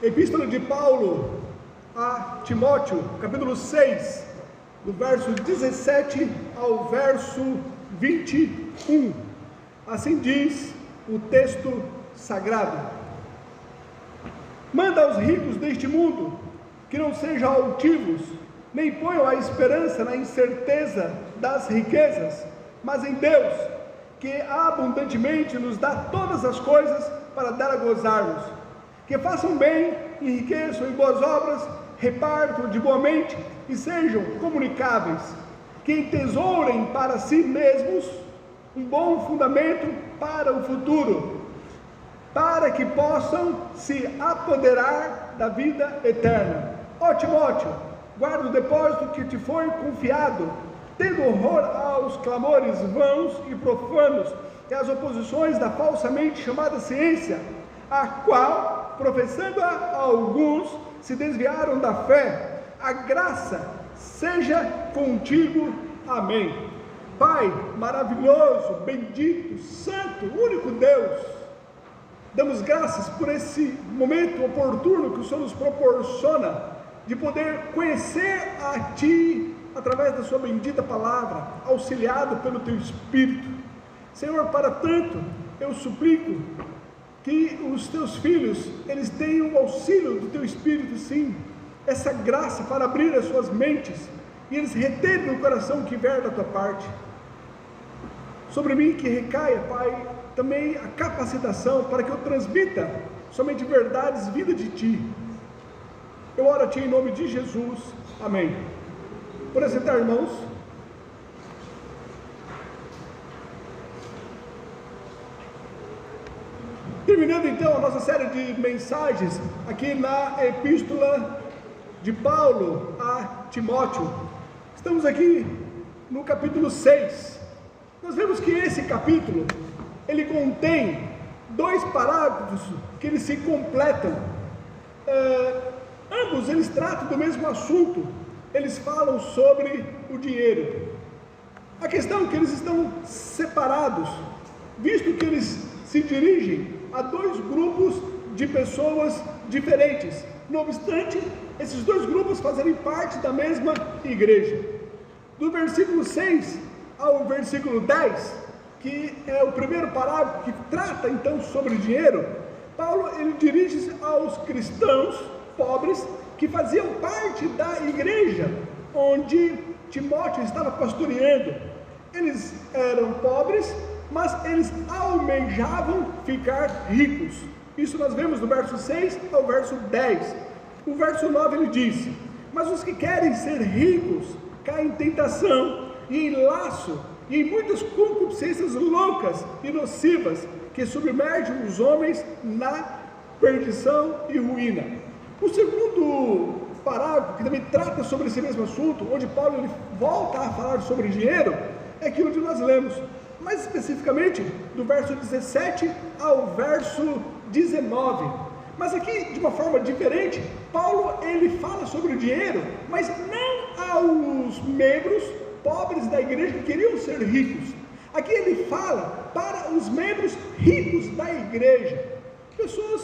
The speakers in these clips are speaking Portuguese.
Epístola de Paulo a Timóteo, capítulo 6, do verso 17 ao verso 21. Assim diz o texto sagrado: manda aos ricos deste mundo que não sejam altivos, nem ponham a esperança na incerteza das riquezas, mas em Deus, que abundantemente nos dá todas as coisas para dar a gozarmos. Que façam bem, enriqueçam em boas obras, repartam de boa mente e sejam comunicáveis. Que entesourem para si mesmos um bom fundamento para o futuro, para que possam se apoderar da vida eterna. Ó Timóteo, guarda o depósito que te foi confiado, tendo horror aos clamores vãos e profanos e às oposições da falsamente chamada ciência, a qual, professando-a alguns, se desviaram da fé. A graça seja contigo. Amém. Pai maravilhoso, bendito, santo, único Deus, damos graças por esse momento oportuno que o Senhor nos proporciona de poder conhecer a Ti através da Sua bendita palavra, auxiliado pelo Teu Espírito. Senhor, para tanto, eu suplico que os Teus filhos, eles tenham o auxílio do Teu Espírito, sim, essa graça para abrir as suas mentes, e eles reterem no coração o que vier da Tua parte. Sobre mim que recaia, Pai, também a capacitação para que eu transmita somente verdades, vida de Ti. Eu oro a Ti em nome de Jesus. Amém. Por sentar, irmãos. Terminando então a nossa série de mensagens aqui na Epístola de Paulo a Timóteo. Estamos aqui no capítulo 6. Nós vemos que esse capítulo, ele contém dois parágrafos que eles se completam. Ambos eles tratam do mesmo assunto. Eles falam sobre o dinheiro. A questão é que eles estão separados, visto que eles se dirigem a dois grupos de pessoas diferentes. Não obstante, esses dois grupos fazerem parte da mesma igreja. Do versículo 6 ao versículo 10, que é o primeiro parágrafo que trata então sobre dinheiro, Paulo ele dirige-se aos cristãos pobres que faziam parte da igreja onde Timóteo estava pastoreando. Eles eram pobres, mas eles almejavam ficar ricos. Isso nós vemos do verso 6 ao verso 10. O verso 9 ele diz: mas os que querem ser ricos caem em tentação e em laço e em muitas concupiscências loucas e nocivas que submergem os homens na perdição e ruína. O segundo parágrafo, que também trata sobre esse mesmo assunto, onde Paulo ele volta a falar sobre dinheiro, é aquilo que nós lemos, mais especificamente do verso 17 ao verso 19. Mas aqui, de uma forma diferente, Paulo ele fala sobre o dinheiro, mas não aos membros pobres da igreja que queriam ser ricos. Aqui ele fala para os membros ricos da igreja, pessoas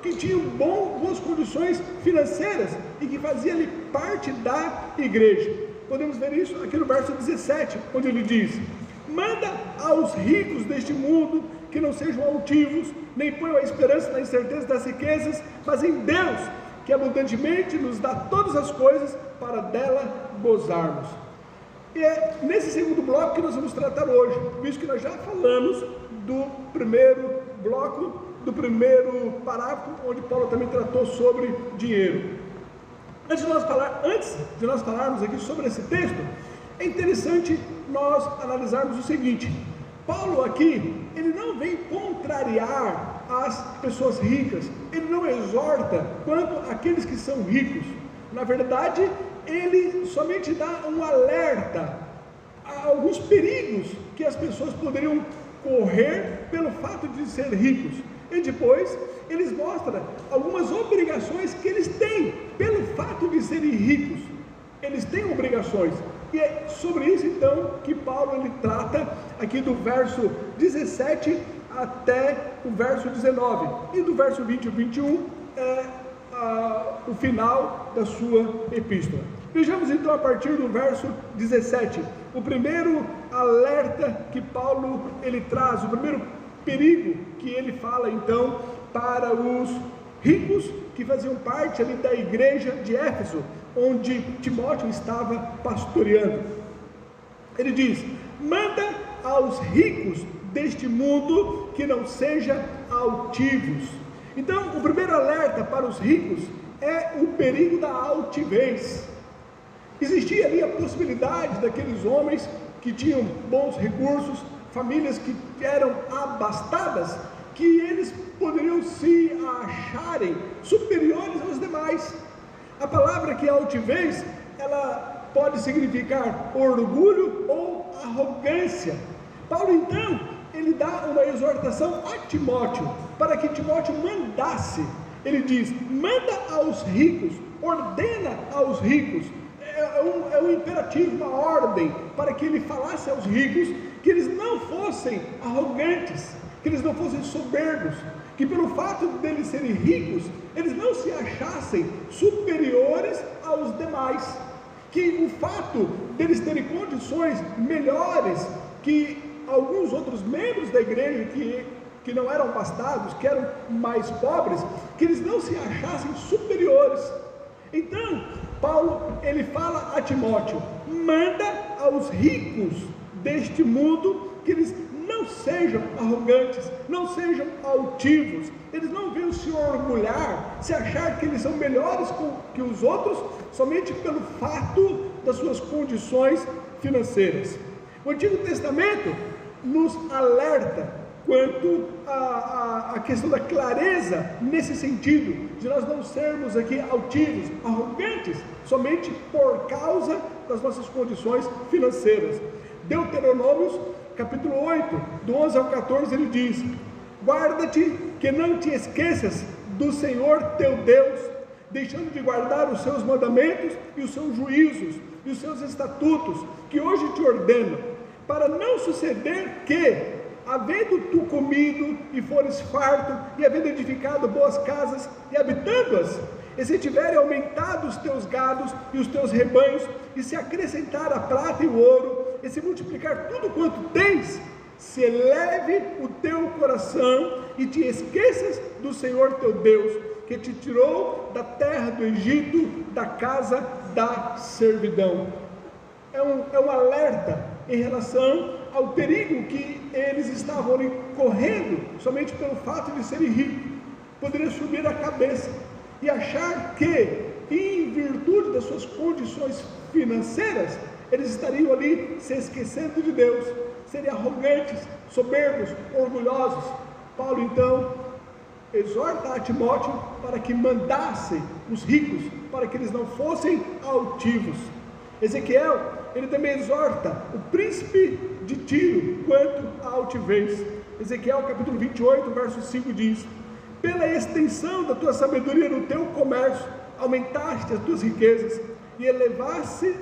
que tinham boas condições financeiras e que faziam ali parte da igreja. Podemos ver isso aqui no verso 17, onde ele diz: manda aos ricos deste mundo que não sejam altivos, nem ponham a esperança na incerteza das riquezas, mas em Deus, que abundantemente nos dá todas as coisas para dela gozarmos. E é nesse segundo bloco que nós vamos tratar hoje, visto que nós já falamos do primeiro bloco, do primeiro parágrafo, onde Paulo também tratou sobre dinheiro. Antes de nós falarmos aqui sobre esse texto, é interessante nós analisarmos o seguinte: Paulo aqui, ele não vem contrariar as pessoas ricas, ele não exorta quanto àqueles que são ricos. Na verdade, ele somente dá um alerta a alguns perigos que as pessoas poderiam correr pelo fato de ser ricos. E depois, eles mostram algumas obrigações que eles têm pelo fato de serem ricos. Eles têm obrigações. E é sobre isso então que Paulo ele trata aqui do verso 17 até o verso 19. E do verso 20 e 21 é o final da sua epístola. Vejamos então a partir do verso 17, o primeiro alerta que Paulo ele traz, o primeiro perigo que ele fala então para os ricos que faziam parte ali da igreja de Éfeso, onde Timóteo estava pastoreando. Ele diz: manda aos ricos deste mundo que não sejam altivos. Então, o primeiro alerta para os ricos é o perigo da altivez. Existia ali a possibilidade daqueles homens que tinham bons recursos, famílias que eram abastadas, que eles poderiam se acharem superiores aos demais. A palavra que é altivez, ela pode significar orgulho ou arrogância. Paulo então, ele dá uma exortação a Timóteo, para que Timóteo mandasse. Ele diz: manda aos ricos, ordena aos ricos. É um imperativo, uma ordem, para que ele falasse aos ricos que eles não fossem arrogantes, que eles não fossem soberbos, que pelo fato deles serem ricos, eles não se achassem superiores aos demais, que o fato deles terem condições melhores que alguns outros membros da igreja que não eram bastados, que eram mais pobres, que eles não se achassem superiores. Então, Paulo, ele fala a Timóteo: manda aos ricos deste mundo que eles não sejam arrogantes, não sejam altivos, eles não venham se orgulhar, se achar que eles são melhores que os outros, somente pelo fato das suas condições financeiras. O Antigo Testamento nos alerta quanto à questão da clareza, nesse sentido, de nós não sermos aqui altivos, arrogantes, somente por causa das nossas condições financeiras. Deuteronômios, capítulo 8, do 11 ao 14, ele diz: guarda-te que não te esqueças do Senhor teu Deus, deixando de guardar os seus mandamentos e os seus juízos e os seus estatutos, que hoje te ordeno, para não suceder que, havendo tu comido e fores farto, e havendo edificado boas casas e habitando-as, e se tiverem aumentado os teus gados e os teus rebanhos, e se acrescentar a prata e o ouro, e se multiplicar tudo quanto tens, se eleve o teu coração e te esqueças do Senhor teu Deus, que te tirou da terra do Egito, da casa da servidão. É um alerta em relação ao perigo que eles estavam ali correndo, somente pelo fato de serem ricos. Poderia subir a cabeça e achar que, em virtude das suas condições financeiras, eles estariam ali se esquecendo de Deus, seriam arrogantes, soberbos, orgulhosos. Paulo então exorta a Timóteo para que mandasse os ricos, para que eles não fossem altivos. Ezequiel, ele também exorta o príncipe de Tiro quanto à altivez. Ezequiel capítulo 28, verso 5 diz: pela extensão da tua sabedoria no teu comércio, aumentaste as tuas riquezas, e eleva-se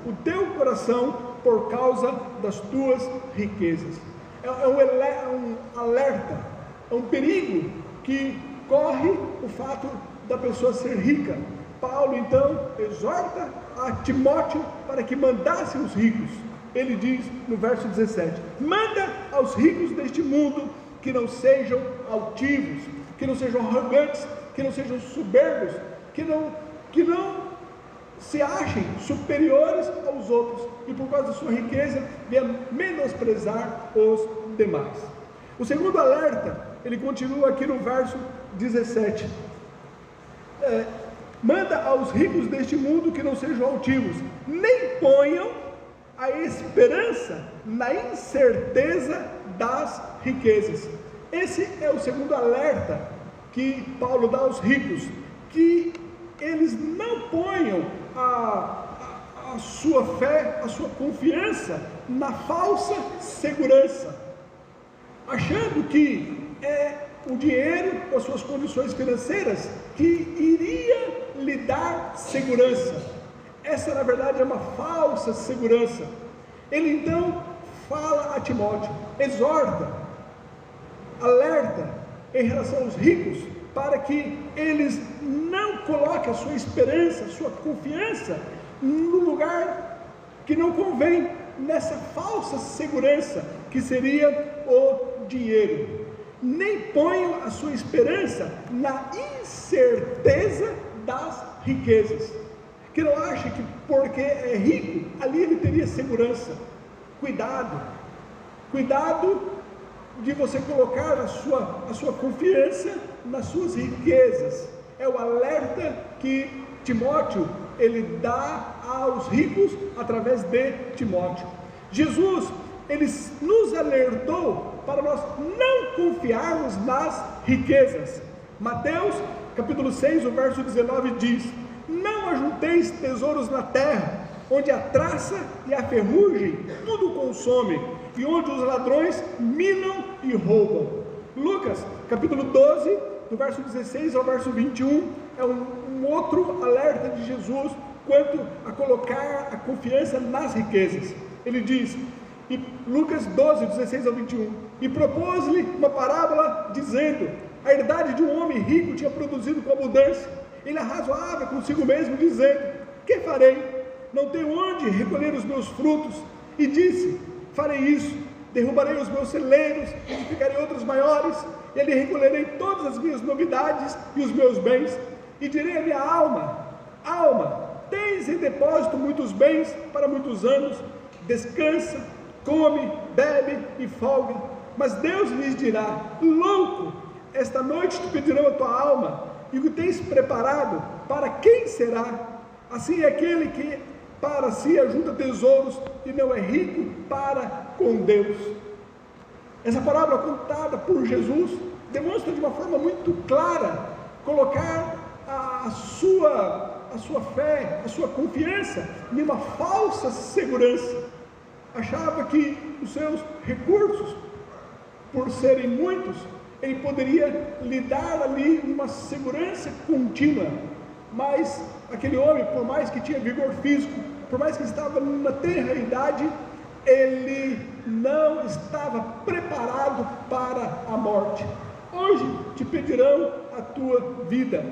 o teu coração por causa das tuas riquezas. É um alerta, é um perigo que corre o fato da pessoa ser rica. Paulo então exorta a Timóteo para que mandasse os ricos. Ele diz no verso 17: manda aos ricos deste mundo que não sejam altivos, que não sejam arrogantes, que não sejam soberbos, que não se achem superiores aos outros, e por causa da sua riqueza venham menosprezar os demais. O segundo alerta, ele continua aqui no verso 17: manda aos ricos deste mundo que não sejam altivos, nem ponham a esperança na incerteza das riquezas. Esse é o segundo alerta que Paulo dá aos ricos, que eles não ponham a sua fé, a sua confiança na falsa segurança, achando que é o dinheiro ou as suas condições financeiras que iria lhe dar segurança. Essa na verdade é uma falsa segurança. Ele então fala a Timóteo, exorta, alerta em relação aos ricos, para que eles não coloquem a sua esperança, a sua confiança no lugar que não convém, nessa falsa segurança que seria o dinheiro. Nem ponham a sua esperança na incerteza das riquezas, que não acha que porque é rico, ali ele teria segurança. Cuidado de você colocar a sua confiança nas suas riquezas. É o alerta que Timóteo ele dá aos ricos através de Timóteo. Jesus ele nos alertou para nós não confiarmos nas riquezas. Mateus capítulo 6, o verso 19 diz: não ajunteis tesouros na terra, onde a traça e a ferrugem tudo consomem, e onde os ladrões minam e roubam. Lucas capítulo 12, do verso 16 ao verso 21, é um outro alerta de Jesus quanto a colocar a confiança nas riquezas. Ele diz, e Lucas 12, 16 ao 21, e propôs-lhe uma parábola, dizendo: a herdade de um homem rico tinha produzido com abundância. Ele arrazoava consigo mesmo, dizendo: que farei? Não tenho onde recolher os meus frutos. E disse: farei isso, derrubarei os meus celeiros, edificarei outros maiores, e ali recolherei todas as minhas novidades e os meus bens, e direi à minha alma: alma, tens em depósito muitos bens para muitos anos, descansa, come, bebe e folga. Mas Deus lhes dirá: louco, esta noite te pedirão a tua alma, e o que tens preparado, para quem será? Assim é aquele que para si ajunta tesouros e não é rico para com Deus. Essa parábola contada por Jesus demonstra de uma forma muito clara colocar a sua fé, a sua confiança em uma falsa segurança. Achava que os seus recursos, por serem muitos, ele poderia lhe dar ali uma segurança contínua. Mas aquele homem, por mais que tinha vigor físico, por mais que estava numa tenra idade, ele não estava preparado para a morte. Hoje te pedirão a tua vida,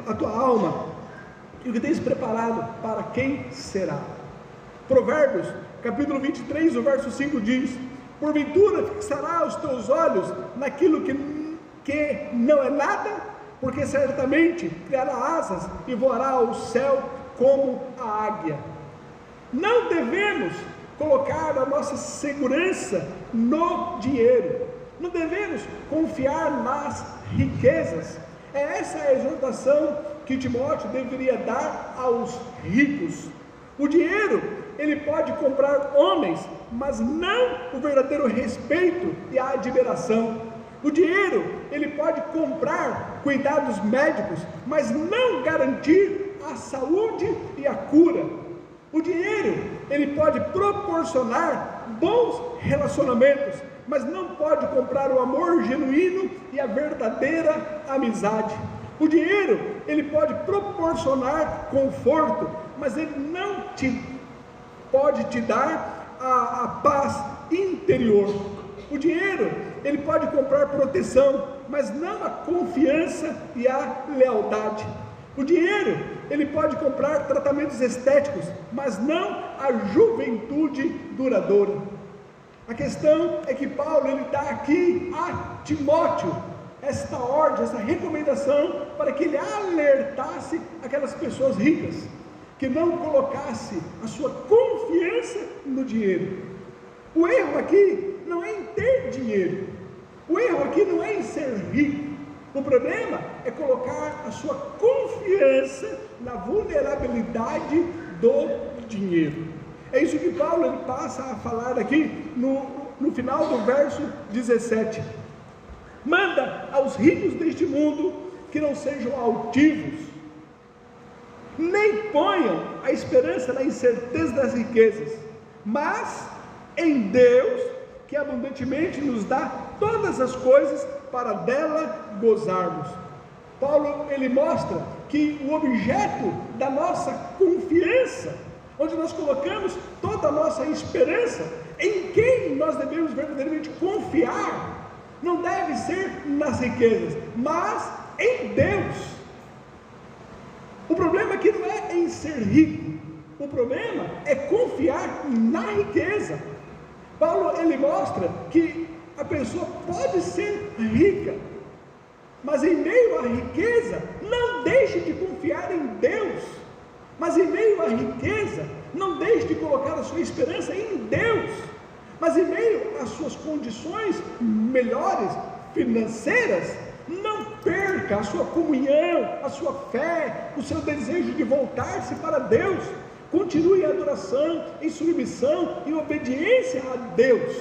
a tua alma, e o que tens preparado, para quem será? Provérbios capítulo 23, o verso 5 diz: porventura fixará os teus olhos naquilo que não é nada, porque certamente criará asas e voará ao céu como a águia. Não devemos colocar a nossa segurança no dinheiro, não devemos confiar nas riquezas. É essa a exortação que Timóteo deveria dar aos ricos. O dinheiro, ele pode comprar homens, mas não o verdadeiro respeito e a admiração. O dinheiro, ele pode comprar cuidados médicos, mas não garantir a saúde e a cura. O dinheiro, ele pode proporcionar bons relacionamentos, mas não pode comprar o amor genuíno e a verdadeira amizade. O dinheiro, ele pode proporcionar conforto, mas ele não pode te dar a paz interior. O dinheiro, ele pode comprar proteção, mas não a confiança e a lealdade. O dinheiro, ele pode comprar tratamentos estéticos, mas não a juventude duradoura. A questão é que Paulo, ele dá aqui a Timóteo esta ordem, essa recomendação, para que ele alertasse aquelas pessoas ricas, que não colocasse a sua confiança no dinheiro. O erro aqui não é em ter dinheiro, o erro aqui não é em ser rico. O problema é colocar a sua confiança na vulnerabilidade do dinheiro. É isso que Paulo ele passa a falar aqui no final do verso 17. Manda aos ricos deste mundo que não sejam altivos, nem ponham a esperança na incerteza das riquezas, mas em Deus, que abundantemente nos dá todas as coisas para dela gozarmos. Paulo, ele mostra que o objeto da nossa confiança, onde nós colocamos toda a nossa esperança, em quem nós devemos verdadeiramente confiar, não deve ser nas riquezas, mas em Deus. O problema aqui não é em ser rico, o problema é confiar na riqueza. Paulo, ele mostra que a pessoa pode ser rica, mas em meio à riqueza, não deixe de confiar em Deus. Mas em meio à riqueza, não deixe de colocar a sua esperança em Deus. Mas em meio às suas condições melhores, financeiras, não perca a sua comunhão, a sua fé, o seu desejo de voltar-se para Deus. Continue em adoração, em submissão, em obediência a Deus.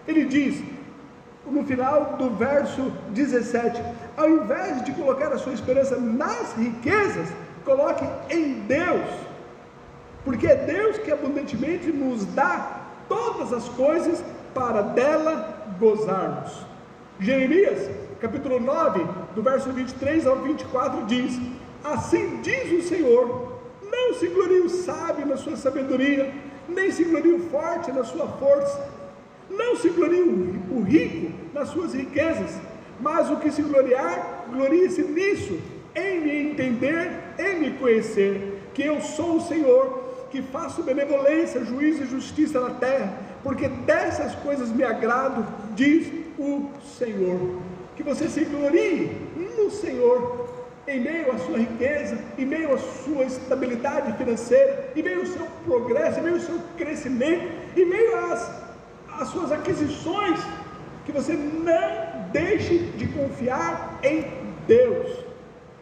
Ele diz, no final do verso 17, ao invés de colocar a sua esperança nas riquezas, coloque em Deus, porque é Deus que abundantemente nos dá todas as coisas para dela gozarmos. Jeremias, capítulo 9, do verso 23 ao 24, diz, assim diz o Senhor, não se glorie o sábio na sua sabedoria, nem se glorie o forte na sua força, não se glorie o rico nas suas riquezas, mas o que se gloriar, glorie-se nisso, em me entender, em me conhecer, que eu sou o Senhor, que faço benevolência, juízo e justiça na terra, porque dessas coisas me agrado, diz o Senhor. Que você se glorie no Senhor, em meio à sua riqueza, em meio à sua estabilidade financeira, em meio ao seu progresso, em meio ao seu crescimento, em meio às suas aquisições, que você não deixe de confiar em Deus.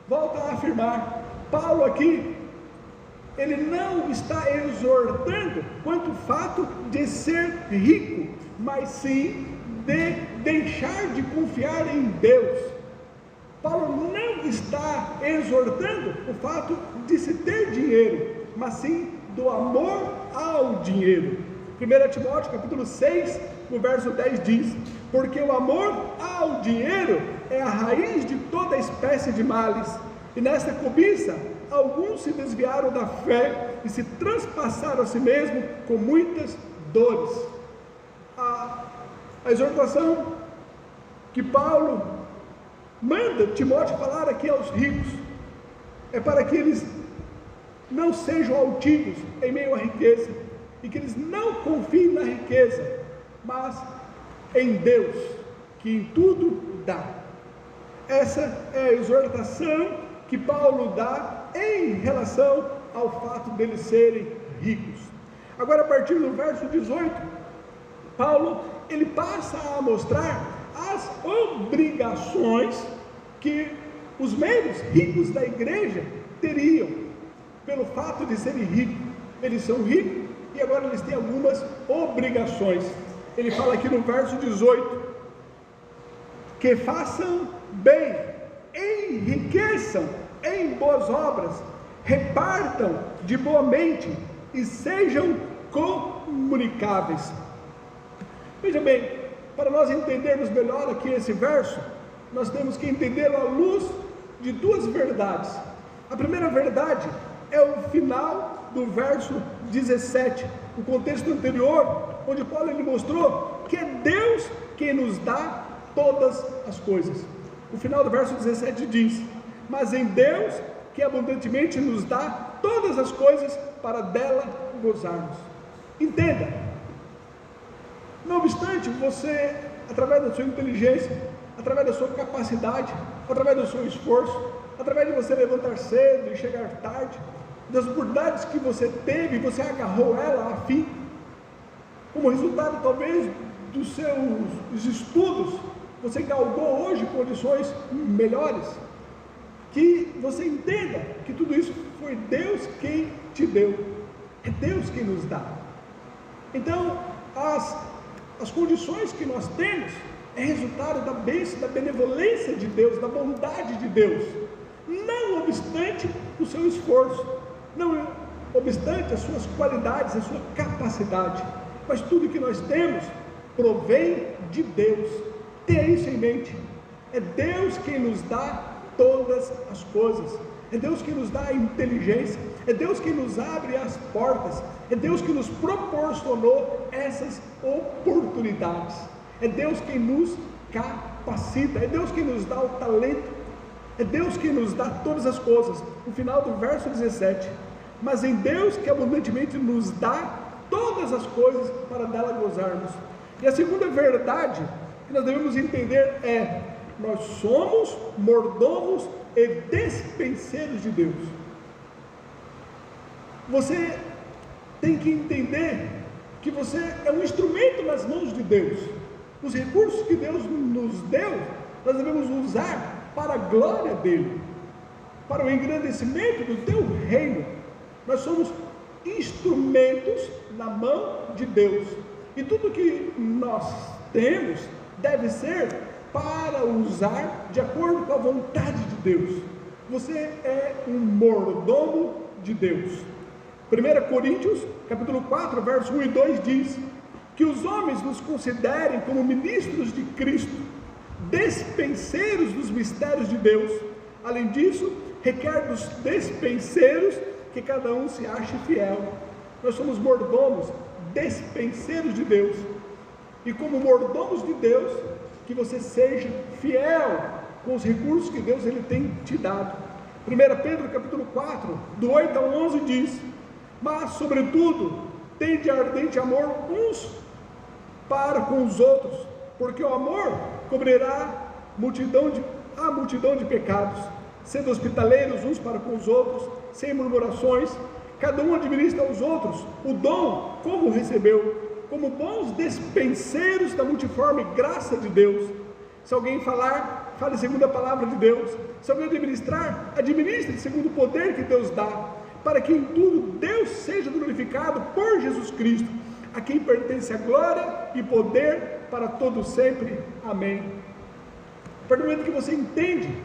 Volta a afirmar, Paulo aqui, ele não está exortando quanto o fato de ser rico, mas sim de deixar de confiar em Deus. Paulo não está exortando o fato de se ter dinheiro, mas sim do amor ao dinheiro. 1 Timóteo capítulo 6, no verso 10 diz, porque o amor ao dinheiro é a raiz de toda espécie de males, e nesta cobiça alguns se desviaram da fé e se transpassaram a si mesmo com muitas dores. A exortação que Paulo manda Timóteo falar aqui aos ricos é para que eles não sejam altivos em meio à riqueza, e que eles não confiem na riqueza, mas em Deus, que em tudo dá. Essa é a exortação que Paulo dá em relação ao fato deles serem ricos. Agora, a partir do verso 18, Paulo, ele passa a mostrar as obrigações que os membros ricos da igreja teriam, pelo fato de serem ricos. Eles são ricos e agora eles têm algumas obrigações. Ele fala aqui no verso 18, que façam bem, enriqueçam em boas obras, repartam de boa mente e sejam comunicáveis. Veja bem, para nós entendermos melhor aqui esse verso, nós temos que entendê-lo à luz de duas verdades. A primeira verdade é o final do verso 17, o contexto anterior, onde Paulo ele mostrou que é Deus quem nos dá todas as coisas. O final do verso 17 diz, mas em Deus que abundantemente nos dá todas as coisas para dela gozarmos. Entenda, não obstante você, através da sua inteligência, através da sua capacidade, através do seu esforço, através de você levantar cedo e chegar tarde, das oportunidades que você teve, você agarrou ela a fim, como resultado talvez dos seus estudos, você galgou hoje condições melhores, que você entenda que tudo isso foi Deus quem te deu, é Deus quem nos dá. Então, as condições que nós temos é resultado da bênção, da benevolência de Deus, da bondade de Deus, não obstante o seu esforço, não obstante as suas qualidades, a sua capacidade, mas tudo que nós temos provém de Deus. Tenha isso em mente, é Deus quem nos dá todas as coisas, é Deus que nos dá a inteligência, é Deus que nos abre as portas, é Deus que nos proporcionou essas oportunidades, é Deus quem nos capacita, é Deus quem nos dá o talento, É Deus quem nos dá todas as coisas. No final do verso 17, mas em Deus que abundantemente nos dá todas as coisas para dela gozarmos. E a segunda verdade que nós devemos entender é: nós somos mordomos e despenseiros de Deus. Você tem que entender que você é um instrumento nas mãos de Deus. Os recursos que Deus nos deu, nós devemos usar para a glória dele, para o engrandecimento do teu reino. Nós somos instrumentos na mão de Deus, e tudo que nós temos deve ser para usar de acordo com a vontade de Deus. Você é um mordomo de Deus. 1 Coríntios, capítulo 4, verso 1 e 2 diz que os homens nos considerem como ministros de Cristo, despenseiros dos mistérios de Deus. Além disso, requer dos despenseiros que cada um se ache fiel. Nós somos mordomos, despenseiros de Deus, e como mordomos de Deus, que você seja fiel com os recursos que Deus ele tem te dado. 1 Pedro capítulo 4, do 8 ao 11 diz: mas sobretudo, tende ardente amor uns para com os outros, porque o amor cobrirá a multidão de pecados. Sendo hospitaleiros uns para com os outros, sem murmurações, cada um administra aos outros o dom como recebeu, como bons despenseiros da multiforme graça de Deus. Se alguém falar, fale segundo a palavra de Deus. Se alguém administrar, administre segundo o poder que Deus dá, para que em tudo Deus seja glorificado por Jesus Cristo, a quem pertence a glória e poder para todo sempre. Amém. A partir do momento que você entende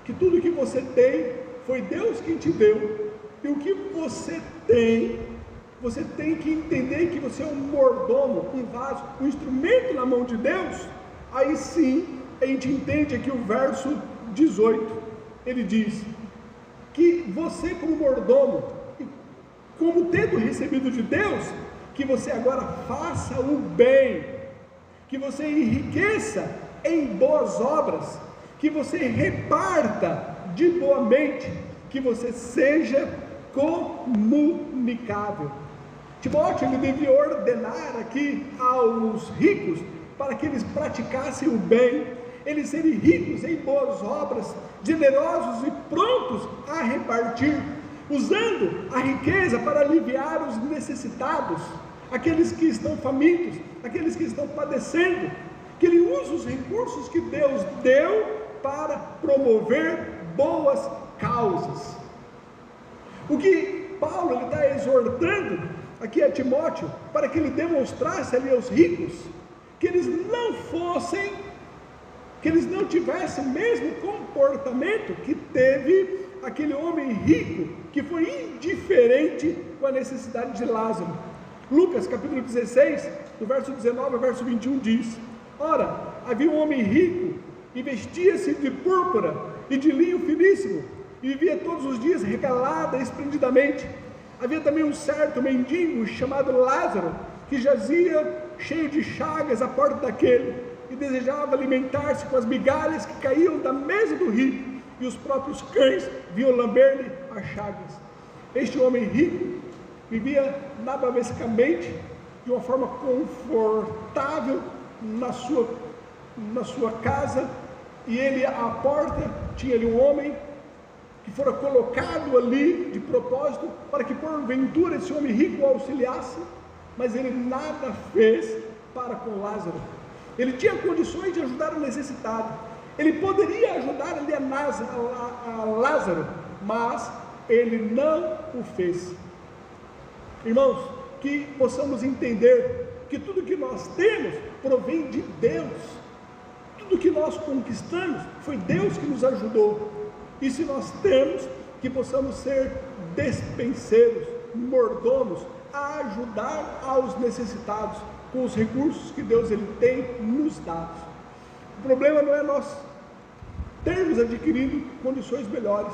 que tudo que você tem foi Deus quem te deu, e o que você tem que entender que você é um mordomo, um vaso, um instrumento na mão de Deus. Aí sim a gente entende aqui o verso 18, ele diz que você como mordomo, como tendo recebido de Deus, que você agora faça o bem, que você enriqueça em boas obras, que você reparta de boa mente, que você seja comunicável. Timóteo ele devia ordenar aqui aos ricos para que eles praticassem o bem, eles serem ricos em boas obras, generosos e prontos a repartir, usando a riqueza para aliviar os necessitados, aqueles que estão famintos, aqueles que estão padecendo, que ele usa os recursos que Deus deu para promover boas causas. O que Paulo está exortando aqui a Timóteo, para que ele demonstrasse ali aos ricos, que eles não tivessem o mesmo comportamento que teve aquele homem rico, que foi indiferente com a necessidade de Lázaro. Lucas capítulo 16, do verso 19 ao verso 21 diz: ora, havia um homem rico, e vestia-se de púrpura e de linho finíssimo, e vivia todos os dias regalada esplendidamente. Havia também um certo mendigo chamado Lázaro, que jazia cheio de chagas à porta daquele, e desejava alimentar-se com as migalhas que caíam da mesa do rico, e os próprios cães vinham lamber-lhe as chagas. Este homem rico vivia nababescamente, de uma forma confortável, na sua casa, e ele à porta tinha ali um homem que fora colocado ali de propósito para que porventura esse homem rico o auxiliasse, mas ele nada fez para com Lázaro. Ele tinha condições de ajudar o necessitado, ele poderia ajudar ali a Lázaro, mas ele não o fez. Irmãos, que possamos entender que tudo que nós temos provém de Deus, tudo que nós conquistamos foi Deus que nos ajudou, e se nós temos, que possamos ser despenseiros, mordomos, a ajudar aos necessitados, com os recursos que Deus ele tem nos dado. O problema não é nós termos adquirido condições melhores,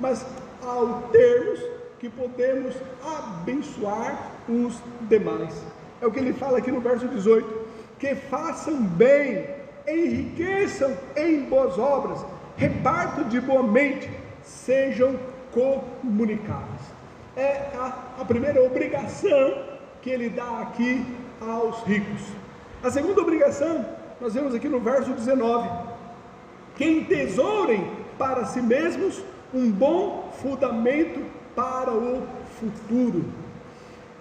mas ao termos que podemos abençoar os demais. É o que ele fala aqui no verso 18, que façam bem, enriqueçam em boas obras, repartam de boa mente, sejam comunicáveis. É a primeira obrigação que ele dá aqui aos ricos. A segunda obrigação, nós vemos aqui no verso 19: que entesourem para si mesmos um bom fundamento para o futuro.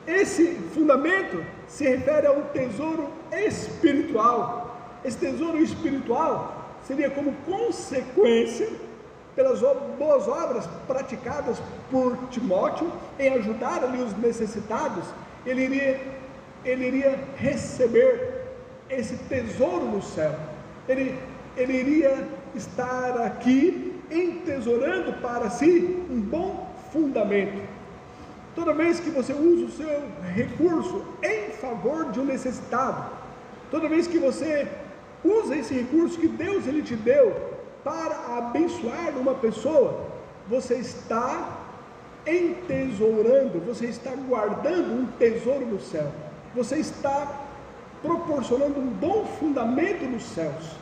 Esse fundamento se refere a um tesouro espiritual. Esse tesouro espiritual seria como consequência pelas boas obras praticadas por Timóteo em ajudar ali os necessitados. Ele iria receber esse tesouro no céu. Ele iria estar aqui entesourando para si um bom fundamento. Toda vez que você usa o seu recurso em favor de um necessitado, toda vez que você usa esse recurso que Deus ele te deu para abençoar uma pessoa, você está entesourando, você está guardando um tesouro no céu, você está proporcionando um bom fundamento nos céus.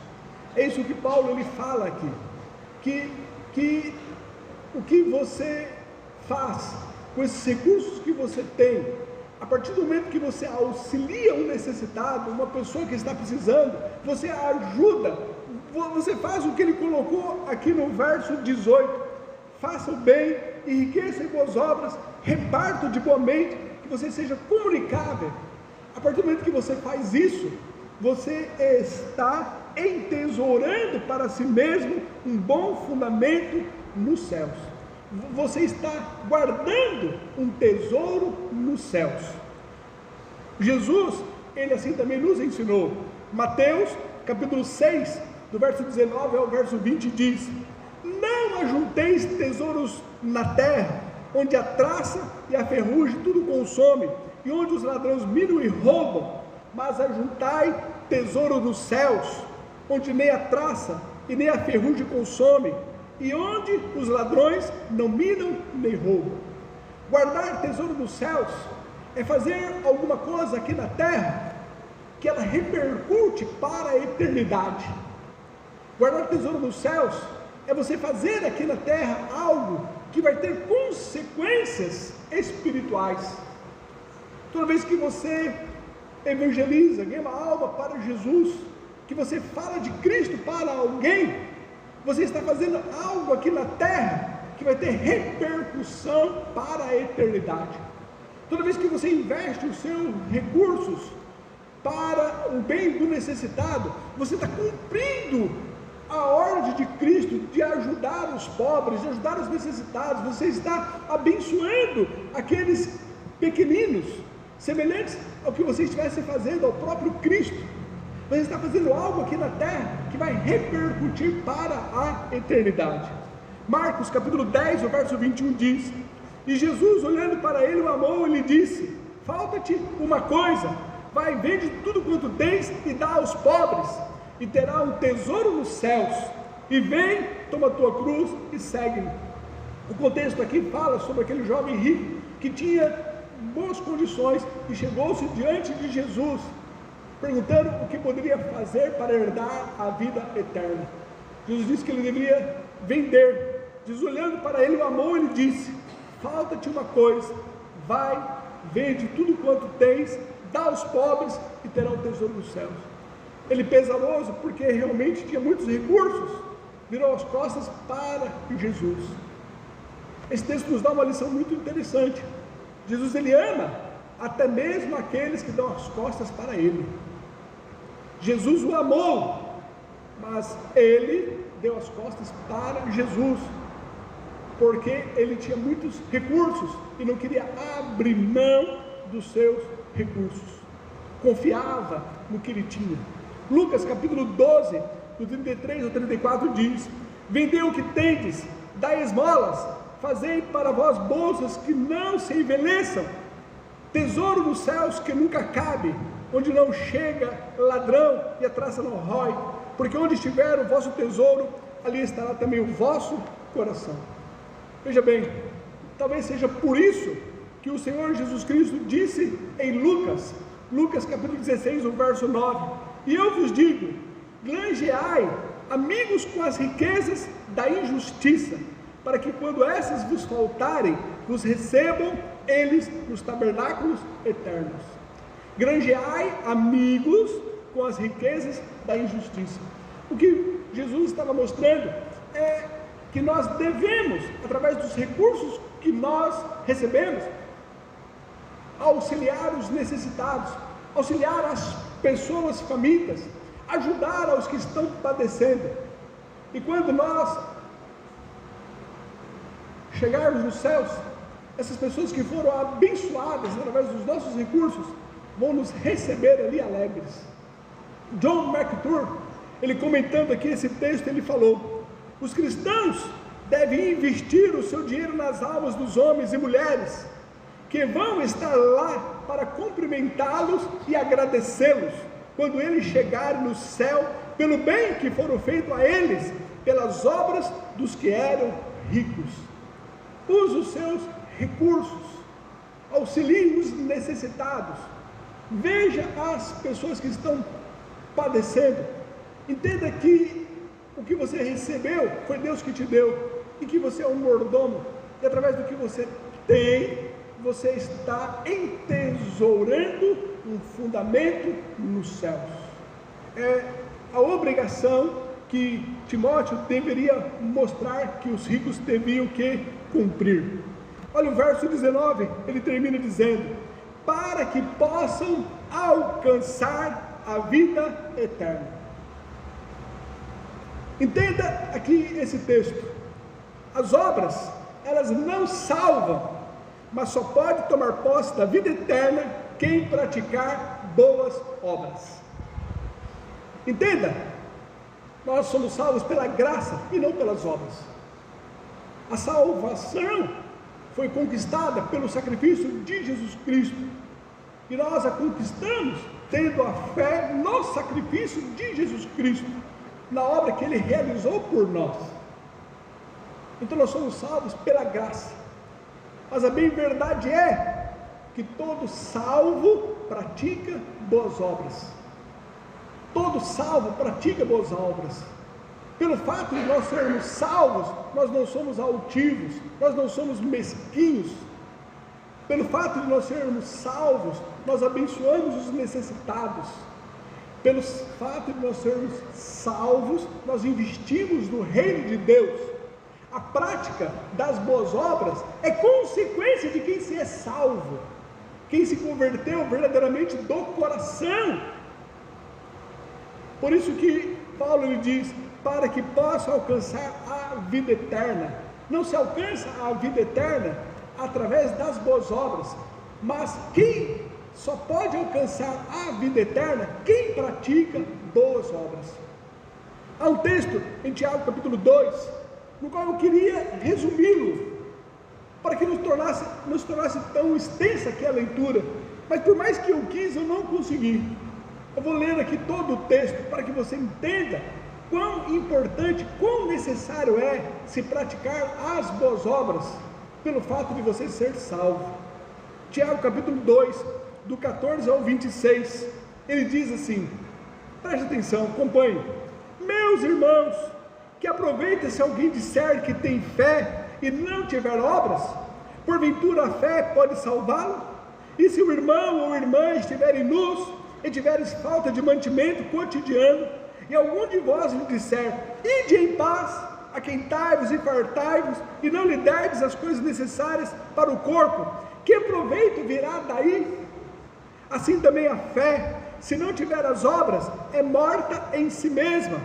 É isso que Paulo ele fala aqui, que o que você faz com esses recursos que você tem, a partir do momento que você auxilia um necessitado, uma pessoa que está precisando, você ajuda, você faz o que ele colocou aqui no verso 18: faça o bem, enriqueça em boas obras, reparta de boa mente, que você seja comunicável. A partir do momento que você faz isso, você está entesourando para si mesmo um bom fundamento nos céus. Você está guardando um tesouro nos céus. Jesus, ele assim também nos ensinou. Mateus capítulo 6, do verso 19 ao verso 20 diz: não ajunteis tesouros na terra, onde a traça e a ferrugem tudo consome, e onde os ladrões minam e roubam, mas ajuntai tesouro nos céus, onde nem a traça e nem a ferrugem consome, e onde os ladrões não minam nem roubam. Guardar tesouro nos céus é fazer alguma coisa aqui na terra que ela repercute para a eternidade. Guardar tesouro nos céus é você fazer aqui na terra algo que vai ter consequências espirituais. Toda vez que você evangeliza, ganha uma alma para Jesus, que você fala de Cristo para alguém, você está fazendo algo aqui na terra que vai ter repercussão para a eternidade. Toda vez que você investe os seus recursos para o bem do necessitado, você está cumprindo a ordem de Cristo de ajudar os pobres, de ajudar os necessitados. Você está abençoando aqueles pequeninos, semelhantes ao que você estivesse fazendo ao próprio Cristo. Você está fazendo algo aqui na terra que vai repercutir para a eternidade. Marcos capítulo 10, o verso 21 diz: e Jesus, olhando para ele, o amou e lhe disse: falta-te uma coisa, vai, vende tudo quanto tens e dá aos pobres, e terá um tesouro nos céus, e vem, toma a tua cruz e segue-me. O contexto aqui fala sobre aquele jovem rico que tinha boas condições e chegou-se diante de Jesus, perguntando o que poderia fazer para herdar a vida eterna. Jesus disse que ele deveria vender. Jesus, olhando para ele, o amou e lhe disse: falta-te uma coisa, vai, vende tudo quanto tens, dá aos pobres e terá o tesouro dos céus. Ele, pesaroso, porque realmente tinha muitos recursos, virou as costas para Jesus. Esse texto nos dá uma lição muito interessante. Jesus, ele ama até mesmo aqueles que dão as costas para ele. Jesus o amou, mas ele deu as costas para Jesus, porque ele tinha muitos recursos e não queria abrir mão dos seus recursos, confiava no que ele tinha. Lucas capítulo 12, do 33 ao 34 diz: vendei o que tendes, dai esmolas, fazei para vós bolsas que não se envelheçam, tesouro nos céus que nunca cabe, onde não chega ladrão e a traça não rói, porque onde estiver o vosso tesouro, ali estará também o vosso coração. Veja bem, talvez seja por isso que o Senhor Jesus Cristo disse em Lucas capítulo 16, o verso 9: e eu vos digo, granjeai amigos com as riquezas da injustiça, para que quando essas vos faltarem, vos recebam eles nos tabernáculos eternos. Granjeai amigos com as riquezas da injustiça. O que Jesus estava mostrando é que nós devemos, através dos recursos que nós recebemos, auxiliar os necessitados, auxiliar as pessoas famintas, ajudar aos que estão padecendo. E quando nós chegarmos nos céus, essas pessoas que foram abençoadas através dos nossos recursos vão nos receber ali alegres. John MacArthur, ele comentando aqui esse texto, ele falou: os cristãos devem investir o seu dinheiro nas almas dos homens e mulheres que vão estar lá para cumprimentá-los e agradecê-los quando eles chegarem no céu pelo bem que foram feito a eles pelas obras dos que eram ricos. Use os seus recursos, auxilie os necessitados, veja as pessoas que estão padecendo, entenda que o que você recebeu foi Deus que te deu, e que você é um mordomo, e através do que você tem, você está entesourando um fundamento nos céus. É a obrigação que Timóteo deveria mostrar que os ricos deviam que cumprir. Olha o verso 19, ele termina dizendo: para que possam alcançar a vida eterna. Entenda aqui esse texto. As obras, elas não salvam, mas só pode tomar posse da vida eterna quem praticar boas obras. Entenda, nós somos salvos pela graça e não pelas obras. A salvação foi conquistada pelo sacrifício de Jesus Cristo, e nós a conquistamos tendo a fé no sacrifício de Jesus Cristo, na obra que Ele realizou por nós. Então nós somos salvos pela graça, mas a bem verdade é que todo salvo pratica boas obras. Todo salvo pratica boas obras. Pelo fato de nós sermos salvos, nós não somos altivos, nós não somos mesquinhos. Pelo fato de nós sermos salvos, nós abençoamos os necessitados. Pelo fato de nós sermos salvos, nós investimos no reino de Deus. A prática das boas obras é consequência de quem se é salvo, quem se converteu verdadeiramente do coração. Por isso que Paulo lhe diz: para que possa alcançar a vida eterna. Não se alcança a vida eterna através das boas obras, mas quem só pode alcançar a vida eterna? Quem pratica boas obras. Há um texto em Tiago capítulo 2, no qual eu queria resumi-lo, para que nos tornasse tão extensa aqui a leitura, mas por mais que eu quis, eu não consegui. Eu vou ler aqui todo o texto, para que você entenda quão importante, quão necessário é se praticar as boas obras, pelo fato de você ser salvo. Tiago capítulo 2, do 14 ao 26, ele diz assim, preste atenção, acompanhe: meus irmãos, que aproveita se alguém disser que tem fé e não tiver obras, porventura a fé pode salvá-lo? E se o irmão ou irmã estiverem nus e tiveres falta de mantimento cotidiano, e algum de vós lhe disser: ide em paz, aquentai-vos e fartai-vos, e não lhe derdes as coisas necessárias para o corpo, que proveito virá daí? Assim também a fé, se não tiver as obras, é morta em si mesma.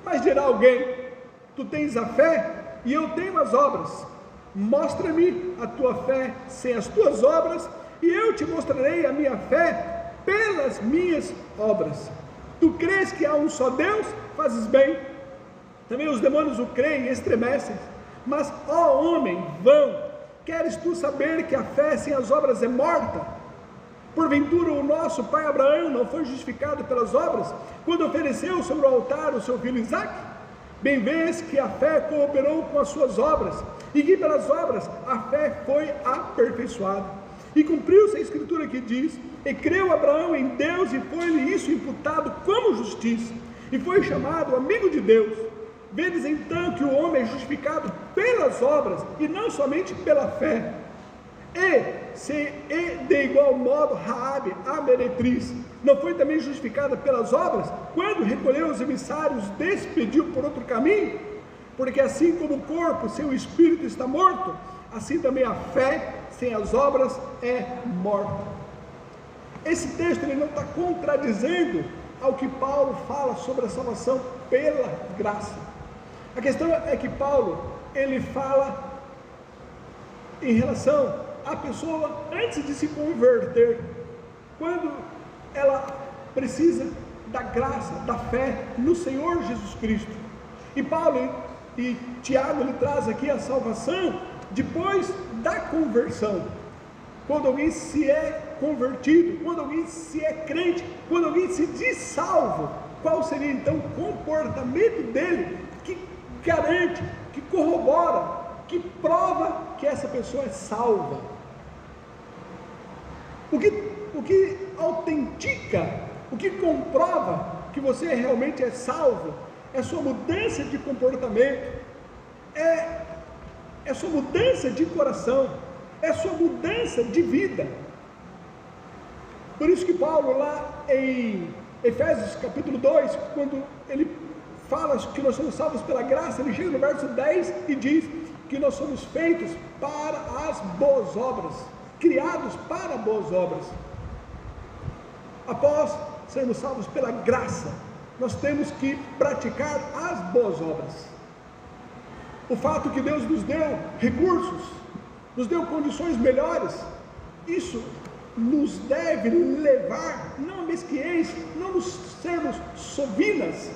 Mas dirá alguém: tu tens a fé e eu tenho as obras. Mostra-me a tua fé sem as tuas obras, e eu te mostrarei a minha fé pelas minhas obras. Tu crês que há um só Deus? Fazes bem. Também os demônios o creem e estremecem. Mas, ó homem vão, queres tu saber que a fé sem as obras é morta? Porventura o nosso pai Abraão não foi justificado pelas obras, quando ofereceu sobre o altar o seu filho Isaque? Bem vês que a fé cooperou com as suas obras, e que pelas obras a fé foi aperfeiçoada. E cumpriu-se a escritura que diz: e creu Abraão em Deus, e foi-lhe isso imputado como justiça. e foi chamado amigo de Deus. Vedes então que o homem é justificado pelas obras e não somente pela fé. E de igual modo Raabe, a meretriz, não foi também justificada pelas obras, quando recolheu os emissários, despediu por outro caminho? Porque assim como o corpo sem o espírito está morto, assim também a fé sem as obras é morta. Esse texto ele não está contradizendo ao que Paulo fala sobre a salvação pela graça. A questão é que Paulo ele fala em relação à pessoa antes de se converter, quando ela precisa da graça, da fé no Senhor Jesus Cristo. E Paulo e Tiago ele traz aqui a salvação depois da conversão, quando alguém se é convertido, quando alguém se é crente, quando alguém se diz salvo, qual seria então o comportamento dele que garante, que corrobora, que prova que essa pessoa é salva? O que autentica, o que comprova que você realmente é salvo, é sua mudança de comportamento, é sua mudança de coração, é sua mudança de vida. Por isso que Paulo lá em Efésios capítulo 2, quando ele fala que nós somos salvos pela graça, ele chega no verso 10 e diz que nós somos feitos para as boas obras, criados para boas obras. Após sermos salvos pela graça, nós temos que praticar as boas obras. O fato que Deus nos deu recursos, nos deu condições melhores, isso nos deve levar, não a mesquinhez, não nos sermos sovinas,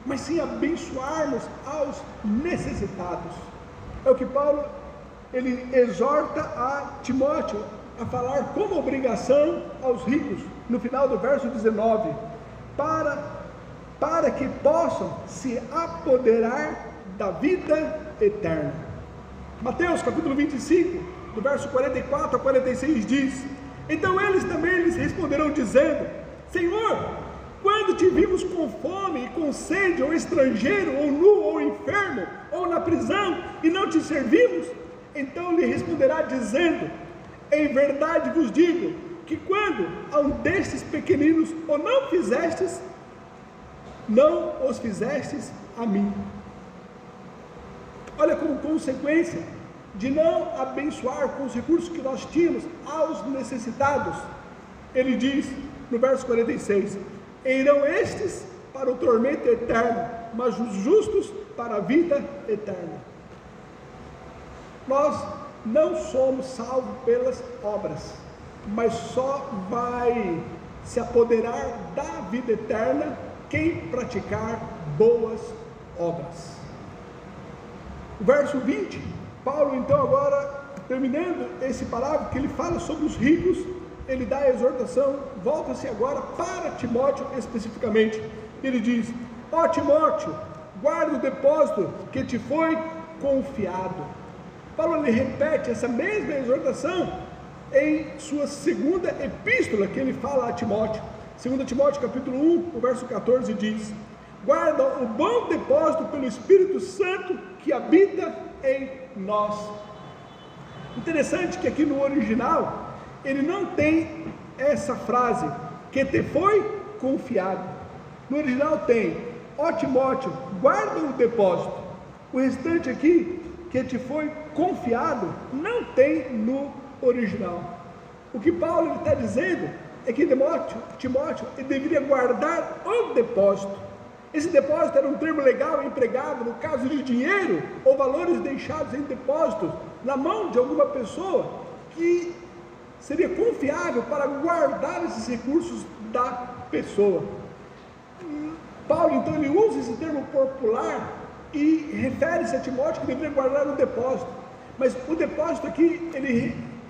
mas sim abençoarmos aos necessitados. É o que Paulo ele exorta a Timóteo a falar como obrigação aos ricos, no final do verso 19, para que possam se apoderar da vida eterna. Mateus capítulo 25, do verso 44 a 46 diz: então eles também lhes responderão dizendo: Senhor, quando te vimos com fome e com sede, ou estrangeiro, ou nu, ou enfermo, ou na prisão, e não te servimos? Então lhe responderá dizendo: em verdade vos digo, que quando a um destes pequeninos o não fizestes, não os fizestes a mim. Olha, como consequência de não abençoar com os recursos que nós tínhamos aos necessitados, ele diz no verso 46: irão estes para o tormento eterno, mas os justos para a vida eterna. Nós não somos salvos pelas obras, mas só vai se apoderar da vida eterna quem praticar boas obras. O verso 20, Paulo então agora, terminando esse parágrafo que ele fala sobre os ricos, ele dá a exortação, volta-se agora para Timóteo especificamente. Ele diz: ó Timóteo, guarda o depósito que te foi confiado. Paulo ele repete essa mesma exortação em sua segunda epístola que ele fala a Timóteo. 2 Timóteo capítulo 1, o verso 14 diz: guarda o bom depósito pelo Espírito Santo que habita em nós. Interessante que aqui no original ele não tem essa frase, que te foi confiado. No original tem: ó Timóteo, guarda o depósito. O restante aqui, que te foi confiado, não tem no original. O que Paulo está dizendo é que Timóteo ele deveria guardar o depósito. Esse depósito era um termo legal empregado no caso de dinheiro ou valores deixados em depósitos na mão de alguma pessoa que seria confiável para guardar esses recursos da pessoa. Paulo então ele usa esse termo popular e refere-se a Timóteo que deveria guardar o depósito. Mas o depósito aqui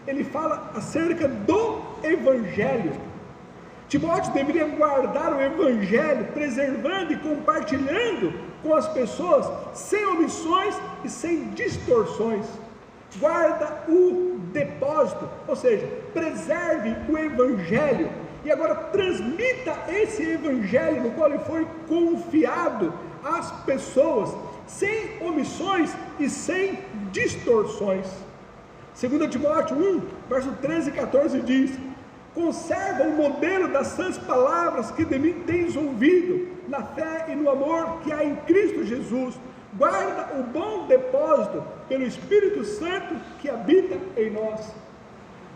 ele fala acerca do Evangelho. Timóteo deveria guardar o Evangelho, preservando e compartilhando com as pessoas, sem omissões e sem distorções. Guarda o depósito, ou seja, preserve o Evangelho, e agora transmita esse evangelho no qual ele foi confiado às pessoas, sem omissões e sem distorções. 2 Timóteo 1, verso 13 e 14 diz: conserva o modelo das sãs palavras que de mim tens ouvido, na fé e no amor que há em Cristo Jesus. Guarda o bom depósito pelo Espírito Santo que habita em nós.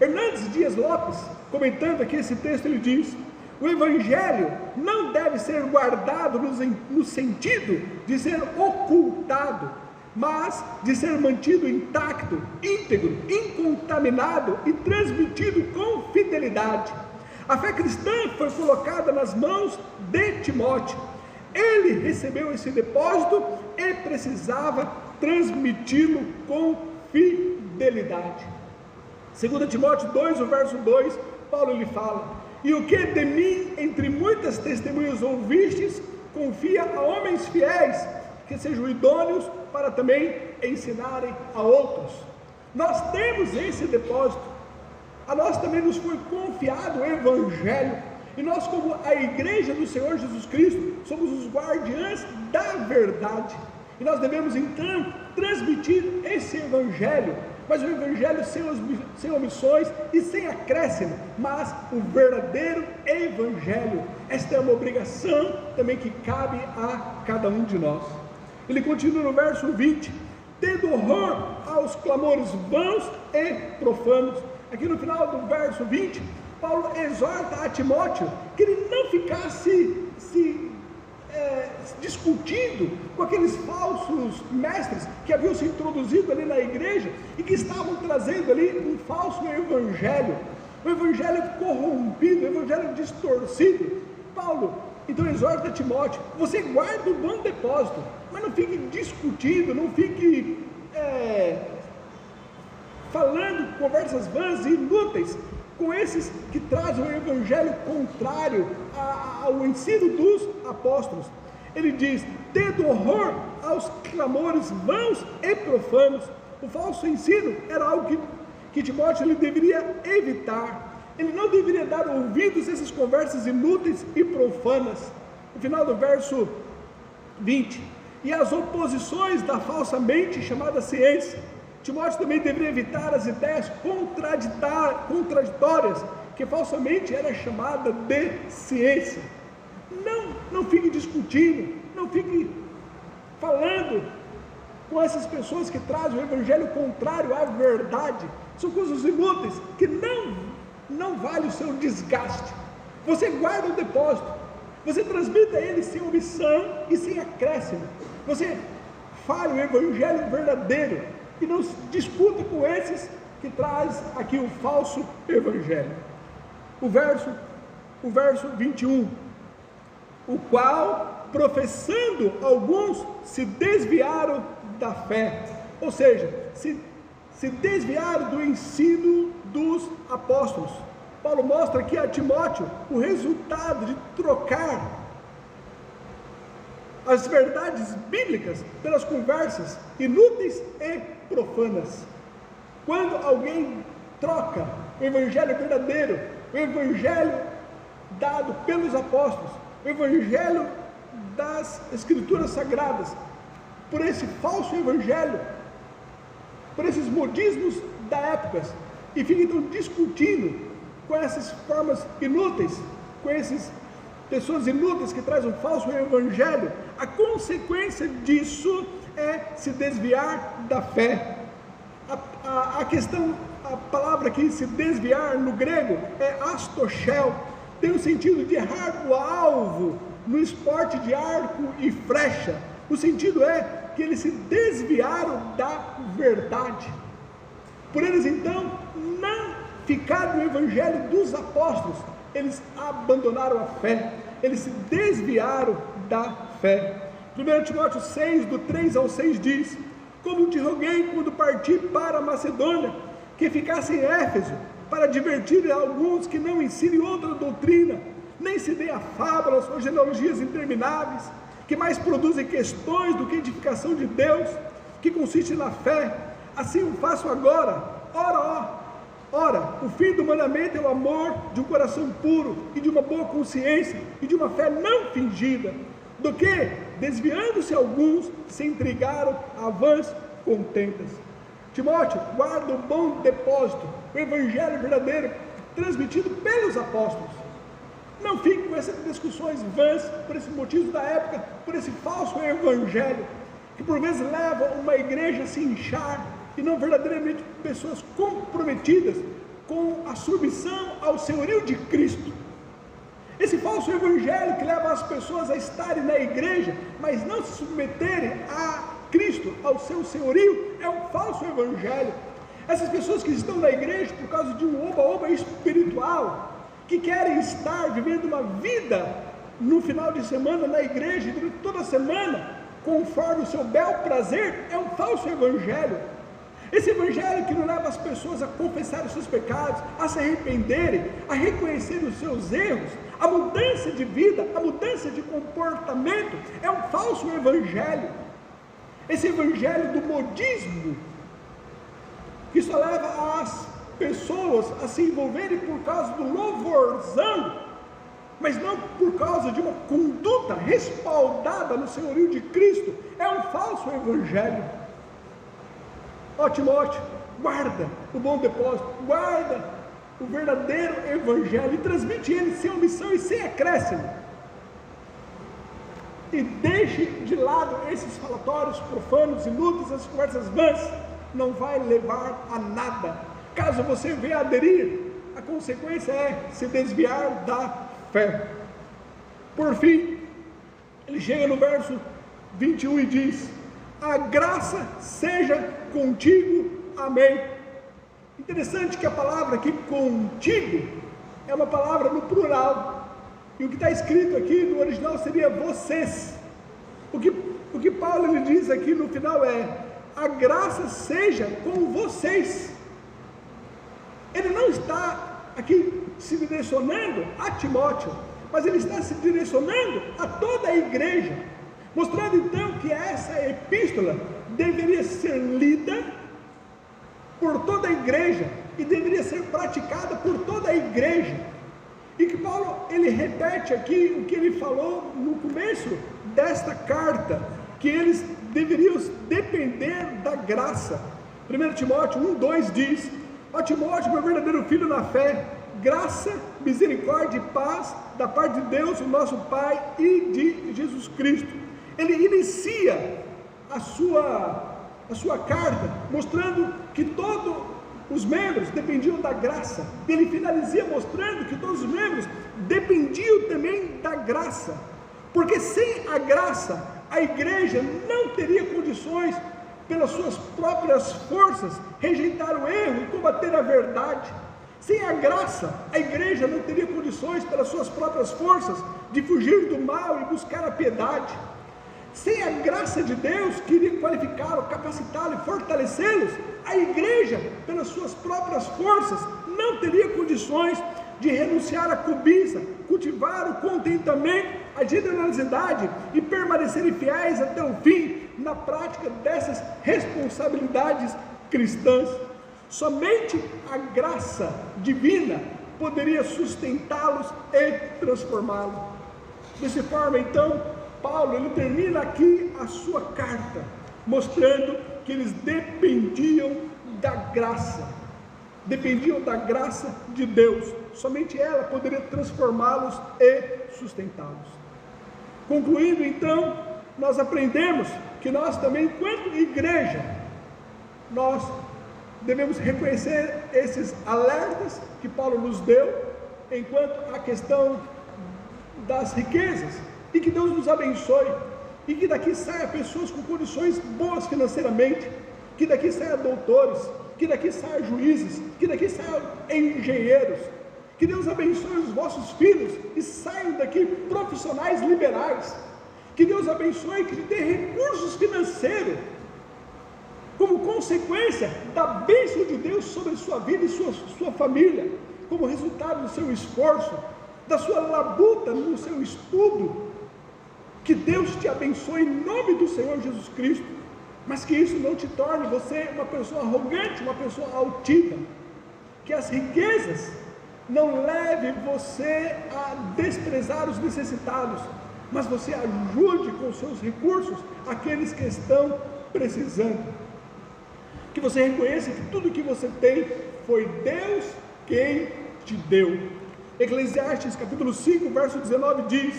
Hernandes Dias Lopes, comentando aqui esse texto, ele diz: o Evangelho não deve ser guardado no sentido de ser ocultado, mas de ser mantido intacto, íntegro, incontaminado e transmitido com fidelidade. A fé cristã foi colocada nas mãos de Timóteo. Ele recebeu esse depósito e precisava transmiti-lo com fidelidade. 2 Timóteo 2, o verso 2, Paulo lhe fala: e o que de mim, entre muitas testemunhas ouvistes, confia a homens fiéis, que sejam idôneos para também ensinarem a outros. Nós temos esse depósito, a nós também nos foi confiado o Evangelho, e nós, como a igreja do Senhor Jesus Cristo, somos os guardiães da verdade, e nós devemos então transmitir esse Evangelho, mas o Evangelho sem omissões e sem acréscimo, mas o verdadeiro Evangelho. Esta é uma obrigação também que cabe a cada um de nós. Ele continua no verso 20: tendo horror aos clamores vãos e profanos. Aqui no final do verso 20, Paulo exorta a Timóteo que ele não ficasse discutindo com aqueles falsos mestres que haviam se introduzido ali na igreja e que estavam trazendo ali um falso evangelho, um evangelho corrompido, um evangelho distorcido. Paulo então exorta Timóteo: você guarda o bom depósito, mas não fique discutindo, não fique falando conversas vãs e inúteis com esses que trazem o evangelho contrário ao ensino dos apóstolos. Ele diz: tendo horror aos clamores vãos e profanos. O falso ensino era algo que Timóteo ele deveria evitar. Ele não deveria dar ouvidos a essas conversas inúteis e profanas. No final do verso 20: e as oposições da falsa mente chamada ciência. Timóteo também deveria evitar as ideias contraditórias, que falsamente era chamada de ciência. Não fique discutindo, não fique falando com essas pessoas que trazem o evangelho contrário à verdade. São coisas inúteis que não vale o seu desgaste. Você guarda o depósito, você transmita ele sem omissão e sem acréscimo. Você fale o evangelho verdadeiro e não discuta com esses que traz aqui o falso evangelho. O verso 21: o qual, professando alguns, se desviaram da fé. Ou seja, se desviaram do ensino dos apóstolos. Paulo mostra aqui a Timóteo o resultado de trocar as verdades bíblicas pelas conversas inúteis e profanas. Quando alguém troca o evangelho verdadeiro, o evangelho dado pelos apóstolos, o evangelho das escrituras sagradas, por esse falso evangelho, por esses modismos da época, e fica então discutindo com essas formas inúteis, com essas pessoas inúteis que trazem um falso evangelho, a consequência disso é se desviar da fé. A questão, a palavra aqui, se desviar no grego, é astochel, tem o sentido de errar o alvo no esporte de arco e flecha. O sentido é que eles se desviaram da verdade. Por eles então não ficar no evangelho dos apóstolos, eles abandonaram a fé, eles se desviaram da fé. 1 Timóteo 6, do 3 ao 6 diz: como te roguei quando parti para a Macedônia, que ficasse em Éfeso, para advertir a alguns que não ensinem outra doutrina, nem se dê a fábulas ou genealogias intermináveis, que mais produzem questões do que edificação de Deus, que consiste na fé. Assim o faço agora. Ora, Ora, o fim do mandamento é o amor de um coração puro e de uma boa consciência e de uma fé não fingida, do que, desviando-se alguns, se intrigaram a vãs contendas. Timóteo, guarda o bom depósito, o evangelho verdadeiro, transmitido pelos apóstolos. Não fique com essas discussões vãs, por esse motivo da época, por esse falso evangelho, que por vezes leva uma igreja a se inchar, e não verdadeiramente pessoas comprometidas com a submissão ao senhorio de Cristo. Esse falso evangelho que leva as pessoas a estarem na igreja, mas não se submeterem a Cristo, ao seu senhorio, é um falso evangelho. Essas pessoas que estão na igreja por causa de um oba-oba espiritual, que querem estar vivendo uma vida no final de semana na igreja, durante toda a semana, conforme o seu bel prazer, é um falso evangelho. Esse evangelho que não leva as pessoas a confessar os seus pecados, a se arrependerem, a reconhecer os seus erros, a mudança de vida, a mudança de comportamento, é um falso evangelho. Esse evangelho do modismo, que só leva as pessoas a se envolverem por causa do louvorzão, mas não por causa de uma conduta respaldada no senhorio de Cristo, é um falso evangelho. Ó Timóteo, guarda o bom depósito, guarda o verdadeiro evangelho e transmite ele sem omissão e sem acréscimo. E deixe de lado esses falatórios profanos, inúteis, as conversas vãs, não vai levar a nada. Caso você venha aderir, a consequência é se desviar da fé. Por fim, ele chega no verso 21 e diz: a graça seja contigo, amém. Interessante que a palavra aqui, contigo, é uma palavra no plural, e o que está escrito aqui no original seria vocês. O que Paulo ele diz aqui no final é: a graça seja com vocês. Ele não está aqui se direcionando a Timóteo, mas ele está se direcionando a toda a igreja, mostrando então que essa epístola deveria ser lida por toda a igreja e deveria ser praticada por toda a igreja. E que Paulo ele repete aqui o que ele falou no começo desta carta, que eles deveriam depender da graça. 1 Timóteo 1:2 diz: ó Timóteo, meu verdadeiro filho na fé, graça, misericórdia e paz da parte de Deus, o nosso Pai, e de Jesus Cristo. Ele inicia a sua carta mostrando que todos os membros dependiam da graça. Ele finaliza mostrando que todos os membros dependiam também da graça, porque sem a graça a igreja não teria condições, pelas suas próprias forças, rejeitar o erro e combater a verdade. Sem a graça a igreja não teria condições, pelas suas próprias forças, de fugir do mal e buscar a piedade. Sem a graça de Deus, que iria qualificá-lo, capacitá-lo e fortalecê-los, a igreja, pelas suas próprias forças, não teria condições de renunciar à cobiça, cultivar o contentamento, a generosidade e permanecerem fiéis até o fim na prática dessas responsabilidades cristãs. Somente a graça divina poderia sustentá-los e transformá-los. Dessa forma, então, Paulo ele termina aqui a sua carta, mostrando que eles dependiam da graça de Deus. Somente ela poderia transformá-los e sustentá-los. Concluindo, então, nós aprendemos que nós também, enquanto igreja, nós devemos reconhecer esses alertas que Paulo nos deu, enquanto a questão das riquezas, e que Deus nos abençoe, e que daqui saia pessoas com condições boas financeiramente, que daqui saia doutores, que daqui saia juízes, que daqui saiam engenheiros, que Deus abençoe os vossos filhos e saiam daqui profissionais liberais, que Deus abençoe, que dê recursos financeiros, como consequência da bênção de Deus sobre sua vida e sua família, como resultado do seu esforço, da sua labuta no seu estudo. Que Deus te abençoe em nome do Senhor Jesus Cristo, mas que isso não te torne você uma pessoa arrogante, uma pessoa altiva. que as riquezas não levem você a desprezar os necessitados, mas você ajude com seus recursos aqueles que estão precisando. Que você reconheça que tudo que você tem foi Deus quem te deu. Eclesiastes capítulo 5, verso 19 diz: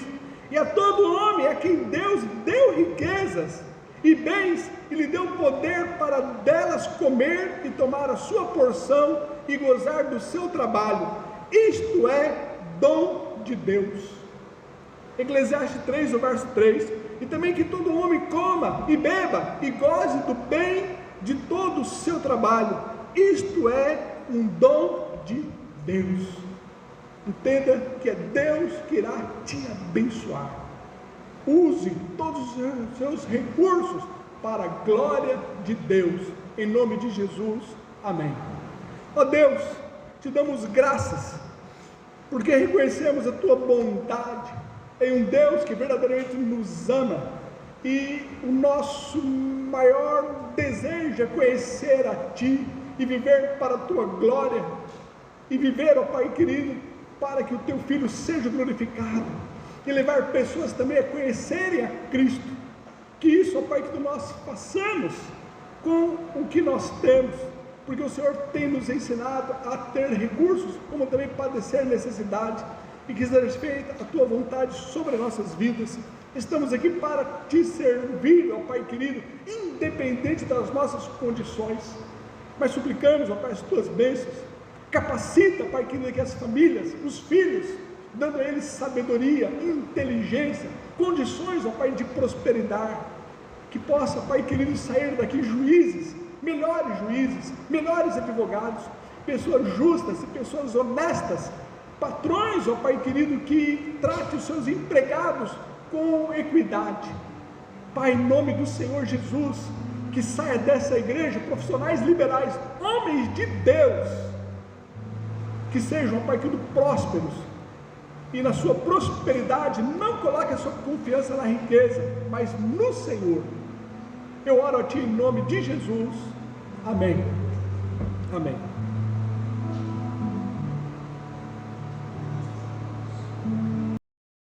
e a todo homem a quem Deus deu riquezas e bens, e lhe deu poder para delas comer e tomar a sua porção e gozar do seu trabalho. Isto é dom de Deus. Eclesiastes 3, o verso 3: e também que todo homem coma e beba e goze do bem de todo o seu trabalho. Isto é um dom de Deus. Entenda que é Deus que irá te abençoar. Use todos os seus recursos para a glória de Deus, em nome de Jesus, amém. Ó Deus, te damos graças, porque reconhecemos a tua bondade em um Deus que verdadeiramente nos ama, e o nosso maior desejo é conhecer a ti e viver para a tua glória, e viver, ó Pai querido, para que o teu Filho seja glorificado, e levar pessoas também a conhecerem a Cristo. Que isso, ó Pai, que nós façamos com o que nós temos, porque o Senhor tem nos ensinado a ter recursos, como também padecer necessidade, e que seja feita a tua vontade sobre as nossas vidas. Estamos aqui para te servir, ó Pai querido, independente das nossas condições, mas suplicamos, ó Pai, as tuas bênçãos. Capacita, Pai querido, que as famílias, os filhos, dando a eles sabedoria, inteligência, condições, ó Pai, de prosperidade, que possa, Pai querido, sair daqui juízes, melhores advogados, pessoas justas e pessoas honestas, patrões, ó Pai querido, que trate os seus empregados com equidade. Pai, em nome do Senhor Jesus, que saia dessa igreja profissionais liberais, homens de Deus, que sejam, ó Pai querido, prósperos, e na sua prosperidade não coloque a sua confiança na riqueza, mas no Senhor. Eu oro a Ti em nome de Jesus, amém, amém.